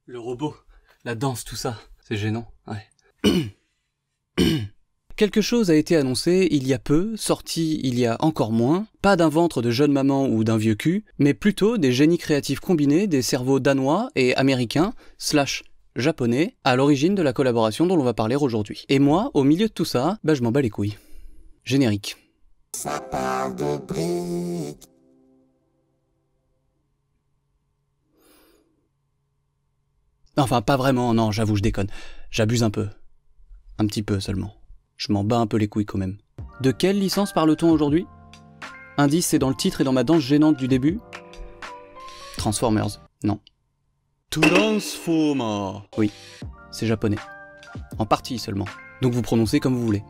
Le robot, la danse, tout ça, c'est gênant, ouais. Quelque chose a été annoncé il y a peu, sorti il y a encore moins, pas d'un ventre de jeune maman ou d'un vieux cul, mais plutôt des génies créatifs combinés des cerveaux danois et américains, / japonais, à l'origine de la collaboration dont l'on va parler aujourd'hui. Et moi, au milieu de tout ça, je m'en bats les couilles. Générique. Ça parle de briques. Enfin, pas vraiment, non, j'avoue, je déconne. J'abuse un peu. Un petit peu seulement. Je m'en bats un peu les couilles quand même. De quelle licence parle-t-on aujourd'hui? Indice, c'est dans le titre et dans ma danse gênante du début. Transformers, non. Transformers. Oui, c'est japonais. En partie seulement. Donc vous prononcez comme vous voulez.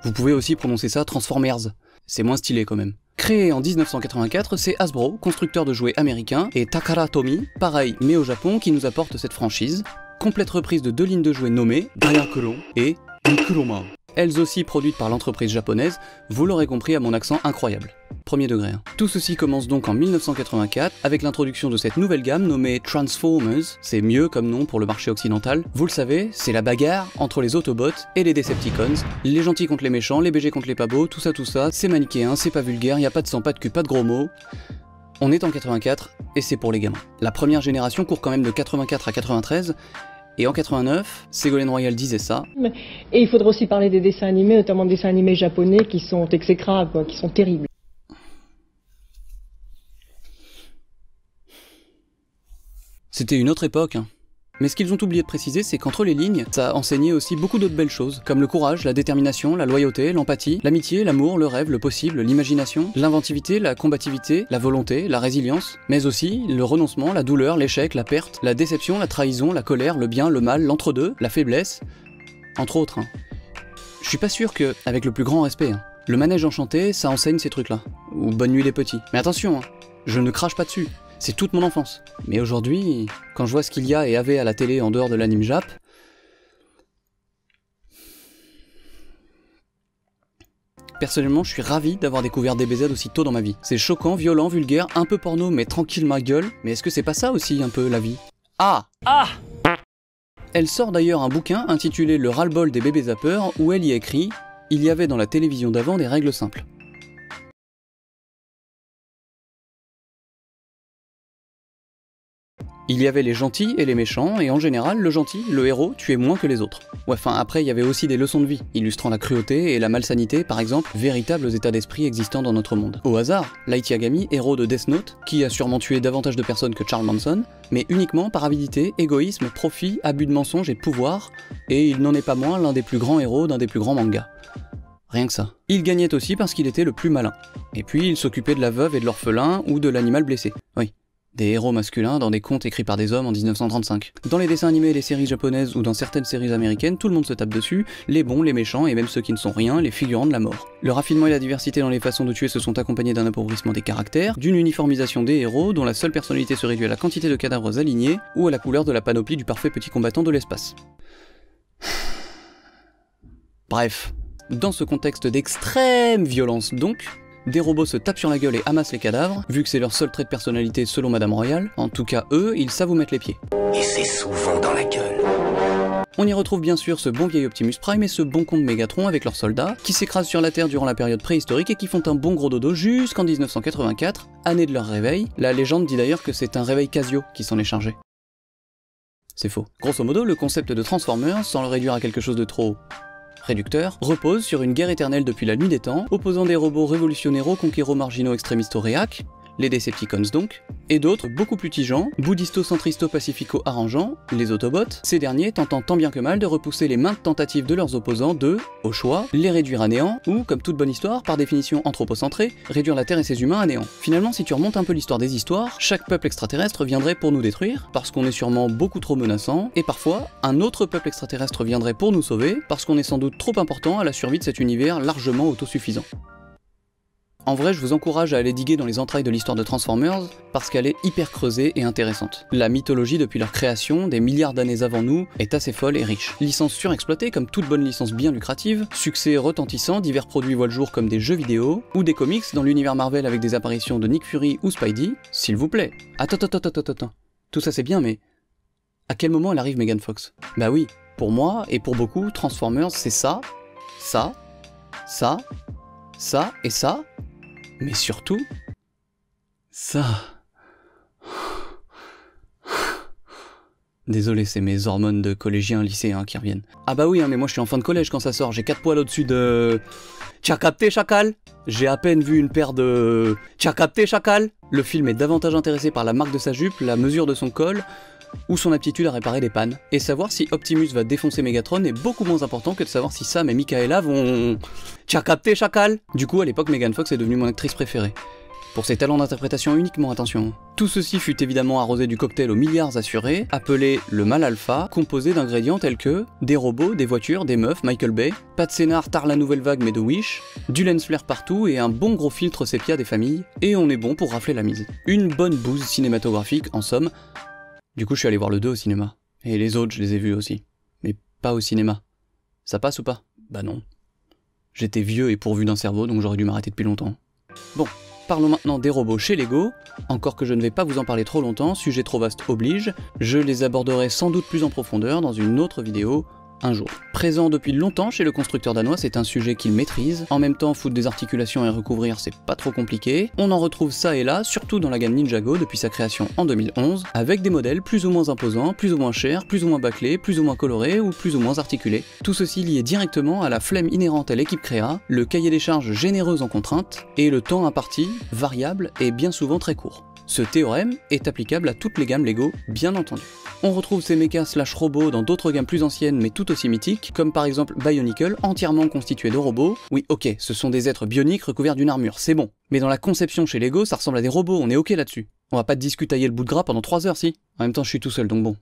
Vous pouvez aussi prononcer ça Transformers. C'est moins stylé quand même. Créé en 1984, c'est Hasbro, constructeur de jouets américain, et Takara Tomy, pareil mais au Japon, qui nous apporte cette franchise. Complète reprise de deux lignes de jouets nommées Gayakuro et Nkuroma. Elles aussi produites par l'entreprise japonaise, vous l'aurez compris à mon accent incroyable. Premier degré. Tout ceci commence donc en 1984 avec l'introduction de cette nouvelle gamme nommée Transformers. C'est mieux comme nom pour le marché occidental. Vous le savez, c'est la bagarre entre les Autobots et les Decepticons. Les gentils contre les méchants, les BG contre les pas beaux, tout ça, c'est manichéen, c'est pas vulgaire, y a pas de sang, pas de cul, pas de gros mots. On est en 84 et c'est pour les gamins. La première génération court quand même de 84 à 93. Et en 89, Ségolène Royal disait ça. Et il faudrait aussi parler des dessins animés, notamment des dessins animés japonais qui sont exécrables, quoi, qui sont terribles. C'était une autre époque, hein. Mais ce qu'ils ont oublié de préciser, c'est qu'entre les lignes, ça enseignait aussi beaucoup d'autres belles choses, comme le courage, la détermination, la loyauté, l'empathie, l'amitié, l'amour, le rêve, le possible, l'imagination, l'inventivité, la combativité, la volonté, la résilience, mais aussi le renoncement, la douleur, l'échec, la perte, la déception, la trahison, la colère, le bien, le mal, l'entre-deux, la faiblesse, entre autres. Hein. Je suis pas sûr que, avec le plus grand respect, hein, le manège enchanté, ça enseigne ces trucs-là. Ou Bonne nuit les petits. Mais attention, hein, je ne crache pas dessus. C'est toute mon enfance. Mais aujourd'hui, quand je vois ce qu'il y a et avait à la télé en dehors de l'anime Jap, personnellement, je suis ravi d'avoir découvert DBZ aussi tôt dans ma vie. C'est choquant, violent, vulgaire, un peu porno, mais tranquille ma gueule. Mais est-ce que c'est pas ça aussi un peu la vie? Ah! Elle sort d'ailleurs un bouquin intitulé Le ras-le-bol des bébés zappeurs où elle y écrit « Il y avait dans la télévision d'avant des règles simples ». Il y avait les gentils et les méchants, et en général, le gentil, le héros, tuait moins que les autres. Ouais, enfin, après, il y avait aussi des leçons de vie, illustrant la cruauté et la malsanité, par exemple, véritables états d'esprit existant dans notre monde. Au hasard, Light Yagami, héros de Death Note, qui a sûrement tué davantage de personnes que Charles Manson, mais uniquement par avidité, égoïsme, profit, abus de mensonge et de pouvoir, et il n'en est pas moins l'un des plus grands héros d'un des plus grands mangas. Rien que ça. Il gagnait aussi parce qu'il était le plus malin. Et puis, il s'occupait de la veuve et de l'orphelin, ou de l'animal blessé. Oui. Des héros masculins dans des contes écrits par des hommes en 1935. Dans les dessins animés et les séries japonaises ou dans certaines séries américaines, tout le monde se tape dessus, les bons, les méchants et même ceux qui ne sont rien, les figurants de la mort. Le raffinement et la diversité dans les façons de tuer se sont accompagnés d'un appauvrissement des caractères, d'une uniformisation des héros dont la seule personnalité se réduit à la quantité de cadavres alignés ou à la couleur de la panoplie du parfait petit combattant de l'espace. Bref, dans ce contexte d'extrême violence donc, des robots se tapent sur la gueule et amassent les cadavres, vu que c'est leur seul trait de personnalité selon Madame Royal. En tout cas, eux, ils savent où mettre les pieds. Et c'est souvent dans la gueule. On y retrouve bien sûr ce bon vieil Optimus Prime et ce bon con de Megatron avec leurs soldats, qui s'écrasent sur la Terre durant la période préhistorique et qui font un bon gros dodo jusqu'en 1984, année de leur réveil. La légende dit d'ailleurs que c'est un réveil Casio qui s'en est chargé. C'est faux. Grosso modo, le concept de Transformers, sans le réduire à quelque chose de trop réducteur, repose sur une guerre éternelle depuis la nuit des temps, opposant des robots révolutionnaires conquérants marginaux extrémisto-réacs, les Decepticons donc, et d'autres beaucoup plus tigeants, bouddhisto-centristo-pacifico-arrangeants, les Autobots, ces derniers tentant tant bien que mal de repousser les maintes tentatives de leurs opposants de, au choix, les réduire à néant, ou, comme toute bonne histoire, par définition anthropocentrée, réduire la Terre et ses humains à néant. Finalement, si tu remontes un peu l'histoire des histoires, chaque peuple extraterrestre viendrait pour nous détruire, parce qu'on est sûrement beaucoup trop menaçant, et parfois, un autre peuple extraterrestre viendrait pour nous sauver, parce qu'on est sans doute trop important à la survie de cet univers largement autosuffisant. En vrai, je vous encourage à aller diguer dans les entrailles de l'histoire de Transformers, parce qu'elle est hyper creusée et intéressante. La mythologie depuis leur création, des milliards d'années avant nous, est assez folle et riche. Licence surexploitée comme toute bonne licence bien lucrative, succès retentissant, divers produits voient le jour comme des jeux vidéo, ou des comics dans l'univers Marvel avec des apparitions de Nick Fury ou Spidey, s'il vous plaît. Attends. Tout ça c'est bien, mais À quel moment elle arrive Megan Fox? Bah oui, pour moi et pour beaucoup, Transformers c'est ça, ça, ça, ça et ça, mais surtout, ça. Désolé, c'est mes hormones de collégien lycéen qui reviennent. Ah bah oui, hein, mais moi je suis en fin de collège quand ça sort, j'ai 4 poils au-dessus de... T'as capté, chacal? J'ai à peine vu une paire de... T'as capté, chacal? Le film est davantage intéressé par la marque de sa jupe, la mesure de son col, ou son aptitude à réparer des pannes. Et savoir si Optimus va défoncer Megatron est beaucoup moins important que de savoir si Sam et Michaela vont... T'as capté, chacal? Du coup, à l'époque, Megan Fox est devenue mon actrice préférée. Pour ses talents d'interprétation uniquement, attention. Tout ceci fut évidemment arrosé du cocktail aux milliards assurés, appelé le mal alpha, composé d'ingrédients tels que des robots, des voitures, des meufs, Michael Bay, pas de scénar tard la nouvelle vague mais de Wish, du lens flare partout et un bon gros filtre sépia des familles, et on est bon pour rafler la mise. Une bonne bouse cinématographique, en somme. Du coup je suis allé voir le 2 au cinéma. Et les autres je les ai vus aussi. Mais pas au cinéma. Ça passe ou pas? Bah non. J'étais vieux et pourvu d'un cerveau donc j'aurais dû m'arrêter depuis longtemps. Bon. Parlons maintenant des robots chez Lego, encore que je ne vais pas vous en parler trop longtemps, sujet trop vaste oblige, je les aborderai sans doute plus en profondeur dans une autre vidéo un jour. Présent depuis longtemps chez le constructeur danois, c'est un sujet qu'il maîtrise, en même temps foutre des articulations et recouvrir c'est pas trop compliqué, on en retrouve ça et là, surtout dans la gamme Ninjago depuis sa création en 2011, avec des modèles plus ou moins imposants, plus ou moins chers, plus ou moins bâclés, plus ou moins colorés ou plus ou moins articulés. Tout ceci lié directement à la flemme inhérente à l'équipe créa, le cahier des charges généreux en contraintes, et le temps imparti, variable et bien souvent très court. Ce théorème est applicable à toutes les gammes Lego, bien entendu. On retrouve ces mechas slash robots dans d'autres gammes plus anciennes mais tout aussi mythiques, comme par exemple Bionicle, entièrement constitué de robots. Oui, ok, ce sont des êtres bioniques recouverts d'une armure, c'est bon. Mais dans la conception chez Lego, ça ressemble à des robots, on est ok là-dessus. On va pas discutailler le bout de gras pendant 3 heures, si. En même temps, je suis tout seul, donc bon.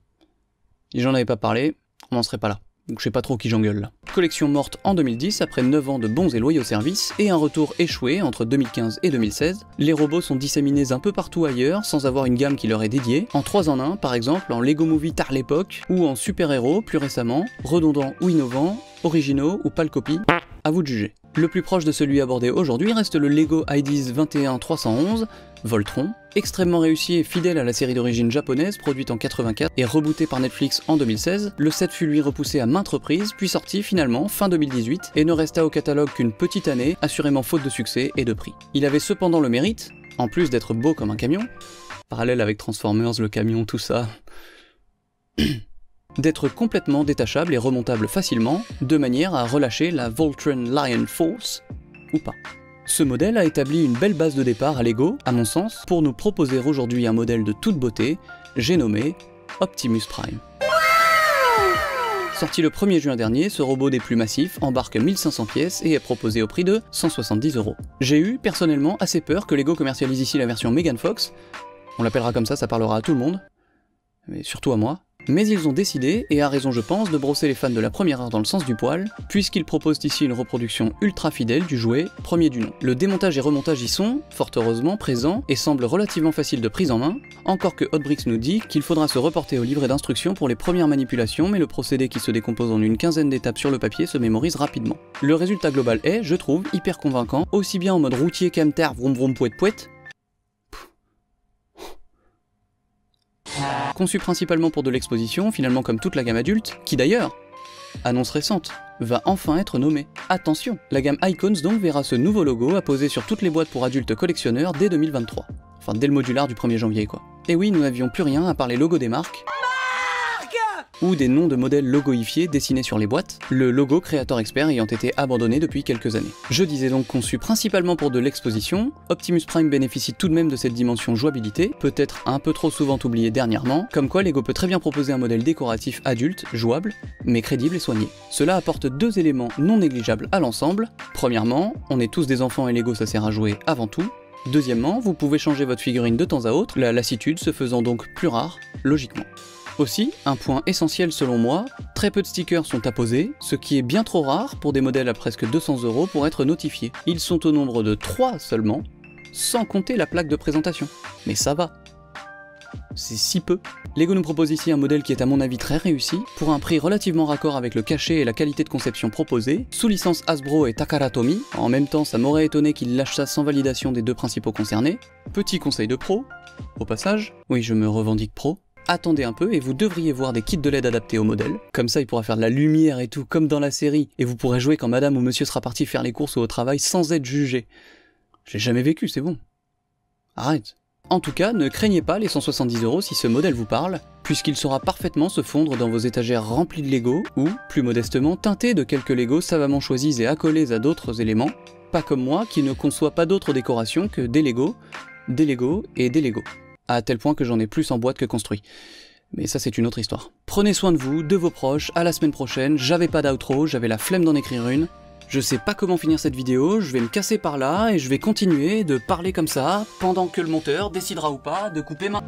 Si j'en avais pas parlé, on n'en serait pas là. Donc je sais pas trop qui j'engueule là. Collection morte en 2010 après 9 ans de bons et loyaux services et un retour échoué entre 2015 et 2016. Les robots sont disséminés un peu partout ailleurs sans avoir une gamme qui leur est dédiée, en 3 en 1 par exemple, en Lego Movie tard l'époque, ou en super-héros plus récemment, redondants ou innovants, originaux ou pâle copie, à vous de juger. Le plus proche de celui abordé aujourd'hui reste le Lego IDs 21311, Voltron, extrêmement réussi et fidèle à la série d'origine japonaise produite en 84 et rebootée par Netflix en 2016, le set fut lui repoussé à maintes reprises, puis sorti finalement fin 2018 et ne resta au catalogue qu'une petite année, assurément faute de succès et de prix. Il avait cependant le mérite, en plus d'être beau comme un camion, parallèle avec Transformers, le camion, tout ça, d'être complètement détachable et remontable facilement, de manière à relâcher la Voltron Lion Force, ou pas. Ce modèle a établi une belle base de départ à Lego, à mon sens, pour nous proposer aujourd'hui un modèle de toute beauté, j'ai nommé Optimus Prime. Sorti le 1er juin dernier, ce robot des plus massifs embarque 1500 pièces et est proposé au prix de 170 €. J'ai eu, personnellement, assez peur que Lego commercialise ici la version Megan Fox, on l'appellera comme ça parlera à tout le monde, mais surtout à moi. Mais ils ont décidé, et à raison je pense, de brosser les fans de la première heure dans le sens du poil, puisqu'ils proposent ici une reproduction ultra fidèle du jouet, premier du nom. Le démontage et remontage y sont, fort heureusement, présents, et semblent relativement faciles de prise en main, encore que Hotbricks nous dit qu'il faudra se reporter au livret d'instructions pour les premières manipulations, mais le procédé qui se décompose en une quinzaine d'étapes sur le papier se mémorise rapidement. Le résultat global est, je trouve, hyper convaincant, aussi bien en mode routier camter vroom vroom pouet pouet, conçu principalement pour de l'exposition, finalement comme toute la gamme adulte, qui d'ailleurs, annonce récente, va enfin être nommée. Attention, la gamme Icons donc verra ce nouveau logo apposé sur toutes les boîtes pour adultes collectionneurs dès 2023. Enfin dès le modular du 1er janvier quoi. Et oui, nous n'avions plus rien à part les logos des marques, ou des noms de modèles logoifiés dessinés sur les boîtes, le logo Creator Expert ayant été abandonné depuis quelques années. Je disais donc conçu principalement pour de l'exposition, Optimus Prime bénéficie tout de même de cette dimension jouabilité, peut-être un peu trop souvent oubliée dernièrement, comme quoi Lego peut très bien proposer un modèle décoratif adulte, jouable, mais crédible et soigné. Cela apporte 2 éléments non négligeables à l'ensemble. Premièrement, on est tous des enfants et Lego ça sert à jouer avant tout. Deuxièmement, vous pouvez changer votre figurine de temps à autre, la lassitude se faisant donc plus rare, logiquement. Aussi, un point essentiel selon moi, très peu de stickers sont apposés, ce qui est bien trop rare pour des modèles à presque 200 € pour être notifiés. Ils sont au nombre de 3 seulement, sans compter la plaque de présentation. Mais ça va. C'est si peu. Lego nous propose ici un modèle qui est à mon avis très réussi, pour un prix relativement raccord avec le cachet et la qualité de conception proposée, sous licence Hasbro et Takara Tomy, en même temps ça m'aurait étonné qu'il lâche ça sans validation des 2 principaux concernés. Petit conseil de pro, au passage, oui je me revendique pro, attendez un peu et vous devriez voir des kits de LED adaptés au modèle. Comme ça, il pourra faire de la lumière et tout, comme dans la série, et vous pourrez jouer quand madame ou monsieur sera parti faire les courses ou au travail sans être jugé. J'ai jamais vécu, c'est bon. Arrête. En tout cas, ne craignez pas les 170 € si ce modèle vous parle, puisqu'il saura parfaitement se fondre dans vos étagères remplies de Lego, ou, plus modestement, teinté de quelques Lego savamment choisis et accolés à d'autres éléments, pas comme moi qui ne conçoit pas d'autres décorations que des Lego et des Lego. À tel point que j'en ai plus en boîte que construit. Mais ça c'est une autre histoire. Prenez soin de vous, de vos proches, à la semaine prochaine, j'avais pas d'outro, j'avais la flemme d'en écrire une. Je sais pas comment finir cette vidéo, je vais me casser par là et je vais continuer de parler comme ça, pendant que le monteur décidera ou pas de couper ma...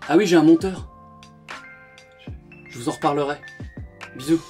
Ah oui, j'ai un monteur. Je vous en reparlerai. Bisous.